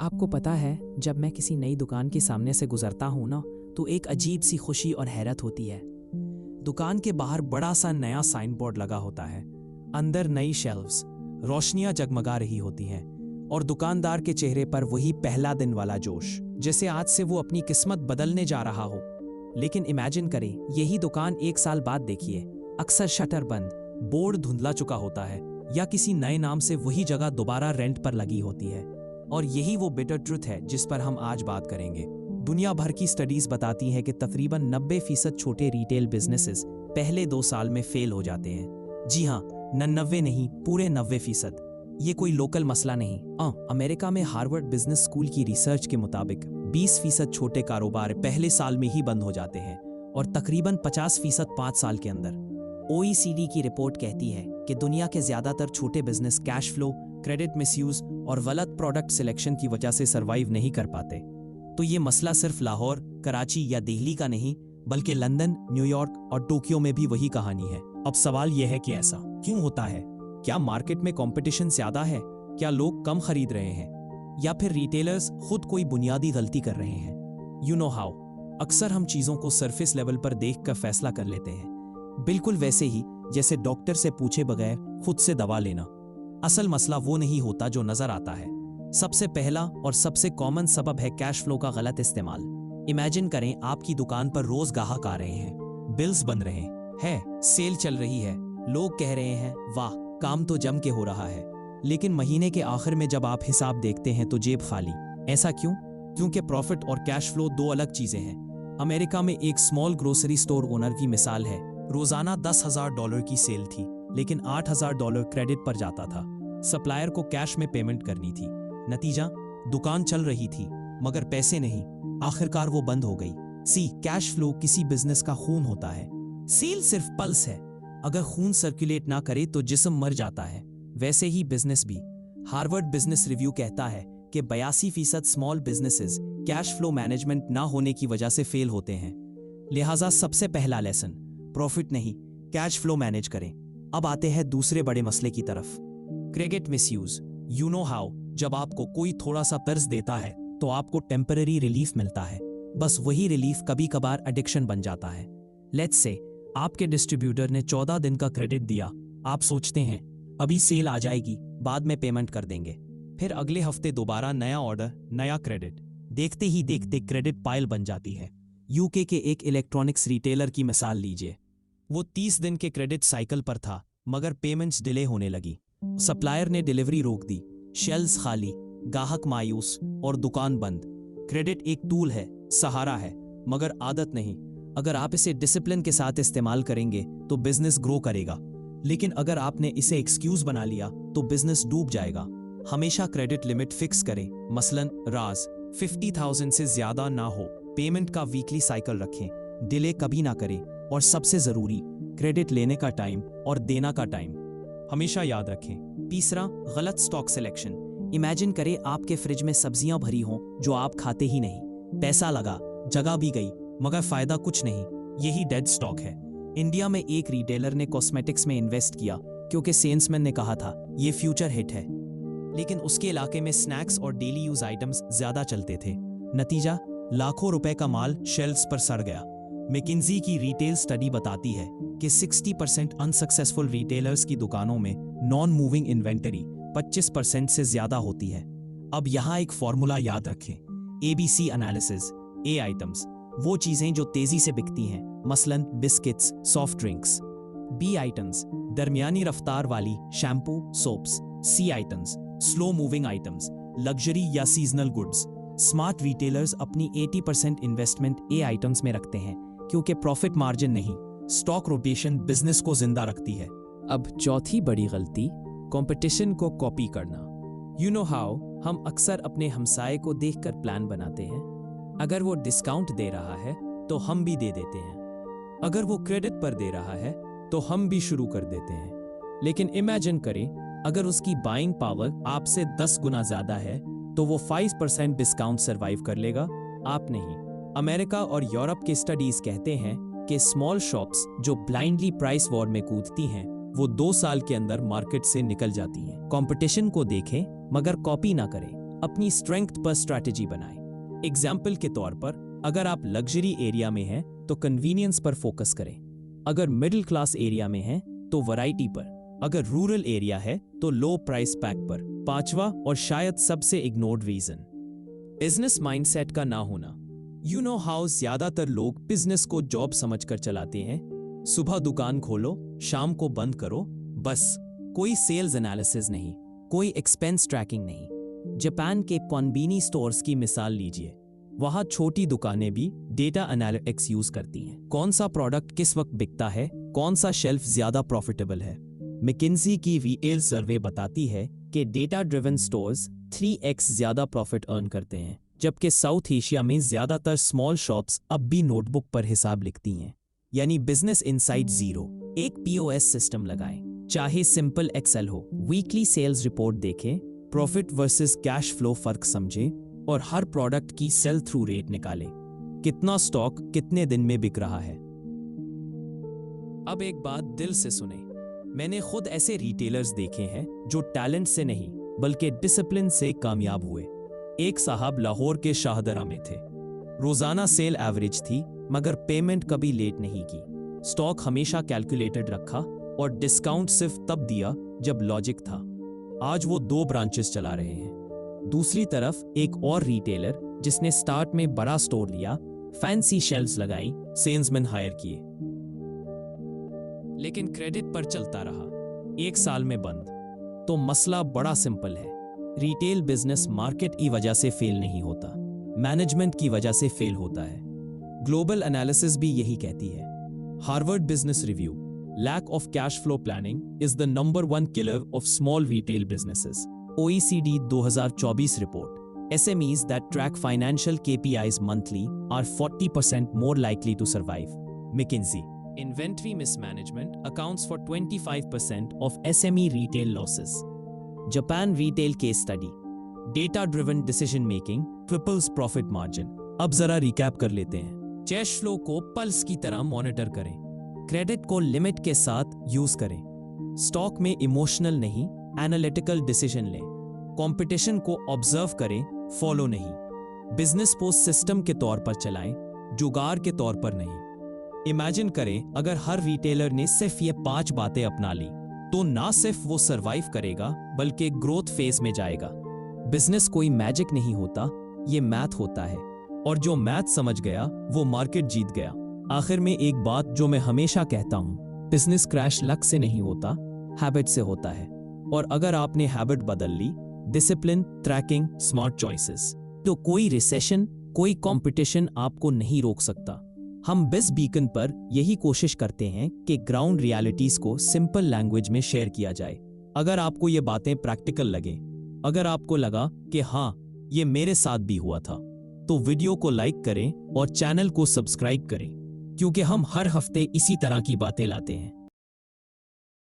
आपको पता है, जब मैं किसी नई दुकान के सामने से गुजरता हूँ ना, तो एक अजीब सी खुशी और हैरत होती है। दुकान के बाहर बड़ा सा नया साइन बोर्ड लगा होता है, अंदर नई शेल्व्स, रोशनियां जगमगा रही होती हैं और दुकानदार के चेहरे पर वही पहला दिन वाला जोश, जैसे आज से वो अपनी किस्मत बदलने जा रहा हो। लेकिन इमेजिन करें, यही दुकान एक साल बाद देखिए, अक्सर शटर बंद, बोर्ड धुंधला चुका होता है या किसी नए नाम से वही जगह दोबारा रेंट पर लगी होती है। और यही वो बिटर ट्रुथ है जिस पर हम आज बात करेंगे। दुनिया भर की स्टडीज बताती हैं कि तकरीबन 90% छोटे रिटेल बिजनेसेस पहले 2 साल में फेल हो जाते हैं। जी हाँ, 99 नहीं, पूरे 90%। ये कोई लोकल मसला नहीं। अमेरिका में हार्वर्ड बिजनेस स्कूल की रिसर्च के मुताबिक 20% छोटे कारोबार पहले साल में ही बंद हो जाते हैं और तकरीबन 50% 5 साल के अंदर। OECD की रिपोर्ट कहती है कि दुनिया के ज्यादातर छोटे business cash flow, credit misuse और गलत प्रोडक्ट सिलेक्शन की वजह से सरवाइव नहीं कर पाते। तो ये मसला सिर्फ लाहौर, कराची या दिल्ली का नहीं, बल्कि लंदन, न्यूयॉर्क और टोक्यो में भी वही कहानी है। अब सवाल यह है कि ऐसा क्यों होता है? क्या मार्केट में कंपटीशन ज्यादा है? क्या लोग कम खरीद रहे हैं? या फिर रिटेलर्स खुद कोई बुनियादी गलती कर रहे हैं? यू नो हाउ, अक्सर हम चीजों को सरफेस लेवल पर देखकर फैसला कर लेते हैं, बिल्कुल वैसे ही जैसे डॉक्टर से पूछे बगैर खुद से दवा लेना। असल मसला वो नहीं होता जो नजर आता है। सबसे पहला और सबसे कॉमन सबब है कैश फ्लो का गलत इस्तेमाल। इमेजिन करें, आपकी दुकान पर रोज ग्राहक आ रहे हैं, बिल्स बन रहे हैं, सेल चल रही है, लोग कह रहे हैं वाह, काम तो जम के हो रहा है। लेकिन महीने के आखिर में जब आप हिसाब देखते हैं तो जेब खाली। ऐसा क्यों? क्योंकि प्रॉफिट और कैश फ्लो 2 अलग चीजें हैं। अमेरिका में एक स्मॉल ग्रोसरी स्टोर ओनर की मिसाल है। रोजाना $10,000 की सेल थी, लेकिन $8,000 क्रेडिट पर जाता था। सप्लायर को कैश में पेमेंट करनी थी। नतीजा, दुकान चल रही थी मगर पैसे नहीं। आखिरकार वो बंद हो गई। कैश फ्लो किसी बिजनेस का खून होता है। सेल सिर्फ पल्स है। अगर खून सर्कुलेट ना करे तो जिस्म मर जाता है। वैसे ही बिजनेस भी। हार्वर्ड बिजनेस रिव्यू कहता है कि 82% small businesses cash flow management ना होने की वजह से फेल होते हैं। लिहाजा सबसे पहला लेसन, प्रॉफिट नहीं, कैश फ्लो मैनेज करें। अब आते हैं दूसरे बड़े मसले की तरफ, credit misuse. You know how, जब आपको कोई थोड़ा सा कर्ज देता है तो आपको टेम्पररी रिलीफ मिलता है, बस वही रिलीफ कभी कभार एडिक्शन बन जाता है। लेट्स से आपके डिस्ट्रीब्यूटर ने 14 दिन का क्रेडिट दिया। आप सोचते हैं अभी सेल आ जाएगी, बाद में पेमेंट कर देंगे। फिर अगले हफ्ते दोबारा नया ऑर्डर, नया क्रेडिट। देखते ही देखते क्रेडिट पाइल बन जाती है। यूके के एक इलेक्ट्रॉनिक्स रिटेलर की मिसाल लीजिए। वो 30 दिन के क्रेडिट साइकिल पर था, मगर पेमेंट्स डिले होने लगी। सप्लायर ने डिलीवरी रोक दी, शेल्व्स खाली, ग्राहक मायूस और दुकान बंद। क्रेडिट एक टूल है, सहारा है, मगर आदत नहीं। अगर आप इसे डिसिप्लिन के साथ इस्तेमाल करेंगे तो बिजनेस ग्रो करेगा, लेकिन अगर आपने इसे एक्सक्यूज बना लिया तो बिजनेस डूब जाएगा। हमेशा क्रेडिट लिमिट फिक्स करें, मसलन राज 50,000 से ज्यादा ना हो। पेमेंट का वीकली साइकिल रखें, डिले कभी ना करें। और सबसे जरूरी, क्रेडिट लेने का टाइम और देना का टाइम हमेशा याद रखें। तीसरा, गलत स्टॉक सिलेक्शन। इमेजिन करें आपके फ्रिज में सब्जियां भरी हों जो आप खाते ही नहीं। पैसा लगा, जगह भी गई, मगर फायदा कुछ नहीं। यही डेड स्टॉक है। इंडिया में एक रिटेलर ने कॉस्मेटिक्स में इन्वेस्ट किया क्योंकि सेल्समैन ने कहा था ये फ्यूचर हिट है, लेकिन उसके इलाके में स्नैक्स और डेली यूज आइटम्स ज्यादा चलते थे। नतीजा, लाखों रुपए का माल शेल्व्स पर सड़ गया। मैकिन्जी की रिटेल स्टडी बताती है कि 60% अनसक्सेसफुल रिटेलर्स की दुकानों में नॉन मूविंग इन्वेंटरी 25% से ज्यादा होती है। अब यहाँ एक फॉर्मूला याद रखें, ABC एनालिसिस। A आइटम्स, वो चीजें जो तेजी से बिकती हैं, मसलन biscuits, soft drinks. B items, दरमियानी रफ्तार वाली, shampoo, soaps. C items, slow moving items, luxury या सीजनल गुड्स। स्मार्ट रिटेलर्स अपनी 80% इन्वेस्टमेंट A आइटम्स में रखते हैं, क्योंकि प्रॉफिट मार्जिन नहीं, स्टॉक रोटेशन बिजनेस को जिंदा रखती है। अब चौथी बड़ी गलती, कंपटीशन को कॉपी करना। यू नो हाउ, हम अक्सर अपने हमसाये को देखकर प्लान बनाते हैं। अगर वो डिस्काउंट दे रहा है तो हम भी दे देते हैं। अगर वो क्रेडिट पर दे रहा है तो हम भी शुरू कर देते हैं। लेकिन इमेजिन करें, अगर उसकी बाइंग पावर आपसे 10 गुना ज्यादा है तो वो 5% डिस्काउंट सरवाइव कर लेगा, आप नहीं। अमेरिका और यूरोप के स्टडीज कहते हैं कि स्मॉल शॉप्स जो ब्लाइंडली प्राइस वॉर में कूदती हैं, वो 2 साल के अंदर मार्केट से निकल जाती हैं। कंपटीशन को देखें मगर कॉपी ना करें। अपनी स्ट्रेंथ पर स्ट्रैटेजी बनाएं। एग्जाम्पल के तौर पर, अगर आप लग्जरी एरिया में हैं तो कन्वीनियंस पर फोकस करें, अगर मिडिल क्लास एरिया में हैं तो वैरायटी पर, अगर रूरल एरिया है तो लो प्राइस पैक पर। पांचवा और शायद सबसे इग्नोर्ड रीजन, बिजनेस माइंडसेट का ना होना। यू नो हाउ ज्यादातर लोग बिजनेस को जॉब समझकर चलाते हैं। सुबह दुकान खोलो, शाम को बंद करो, बस। कोई सेल्स एनालिसिस नहीं, कोई एक्सपेंस ट्रैकिंग नहीं। जापान के कॉन्वीनी स्टोर्स की मिसाल लीजिए, वहां छोटी दुकानें भी डेटा एनालिटिक्स यूज करती हैं। कौन सा प्रोडक्ट किस वक्त बिकता है, कौन सा शेल्फ ज्यादा प्रॉफिटेबल है। मैकिन्जी की रिटेल सर्वे बताती है कि डेटा ड्रिवन स्टोर्स 3x ज्यादा प्रॉफिट अर्न करते हैं, जबकि साउथ एशिया में ज्यादातर स्मॉल शॉप्स अब भी नोटबुक पर हिसाब लिखती हैं। यानी बिजनेस इनसाइट जीरो। एक POS सिस्टम लगाएं, चाहे सिंपल एक्सेल हो, वीकली सेल्स रिपोर्ट देखें, प्रॉफिट वर्सेस कैश फ्लो फर्क समझें और हर प्रोडक्ट की सेल थ्रू रेट निकालें। कितना स्टॉक कितने दिन में बिक रहा है। अब एक बात दिल से सुने, मैंने खुद ऐसे रिटेलर्स देखे हैं जो टैलेंट से नहीं बल्कि डिसिप्लिन से कामयाब हुए। एक साहब लाहौर के शाहदरा में थे, रोजाना सेल एवरेज थी मगर पेमेंट कभी लेट नहीं की। स्टॉक हमेशा कैलकुलेटेड रखा और डिस्काउंट सिर्फ तब दिया जब लॉजिक था। आज वो 2 ब्रांचेस चला रहे हैं। दूसरी तरफ एक और रिटेलर जिसने स्टार्ट में बड़ा स्टोर लिया, फैंसी शेल्फ्स लगाई, सेल्समैन हायर किए, लेकिन क्रेडिट पर चलता रहा। 1 साल में बंद। तो मसला बड़ा सिंपल है, रिटेल बिजनेस मार्केट की वजह से फेल नहीं होता, मैनेजमेंट की वजह से फेल होता है। ग्लोबल एनालिसिस भी यही कहती है। Harvard business review, lack of cash flow planning is the number 1 killer of small retail businesses. OECD 2024 report, SMEs that track financial KPIs monthly are 40% more likely to survive. McKinsey, inventory mismanagement accounts for 25% of SME retail losses. Japan retail case study, data driven decision making triples profit margin. अब जरा recap कर लेते हैं। Cash flow को pulse की तरह monitor करें, credit को लिमिट के साथ यूज करें, स्टॉक में इमोशनल नहीं एनालिटिकल डिसीजन लें, कंपटीशन को ऑब्जर्व करें, फॉलो नहीं। बिजनेस को सिस्टम के तौर पर चलाएं, जुगाड़ के तौर पर नहीं। इमेजिन करें अगर हर रिटेलर ने सिर्फ ये 5 बातें अपना ली तो ना सिर्फ वो सरवाइव करेगा बल्कि ग्रोथ फेज में जाएगा। बिजनेस कोई मैजिक नहीं होता, ये मैथ होता है, और जो मैथ समझ गया वो मार्केट जीत गया। आखिर में एक बात जो मैं हमेशा कहता हूं, बिजनेस क्रैश लक से नहीं होता, हैबिट से होता है। और अगर आपने हैबिट बदल ली, डिसिप्लिन, ट्रैकिंग, स्मार्ट चॉइसेस, तो कोई रिसेशन, कोई कंपटीशन आपको नहीं रोक सकता। हम बिज बीकन पर यही कोशिश करते हैं कि ग्राउंड रियलिटीज को सिंपल लैंग्वेज में शेयर किया जाए। अगर आपको ये बातें प्रैक्टिकल लगे, अगर आपको लगा कि हाँ ये मेरे साथ भी हुआ था, तो वीडियो को लाइक करें और चैनल को सब्सक्राइब करें, क्योंकि हम हर हफ्ते इसी तरह की बातें लाते हैं।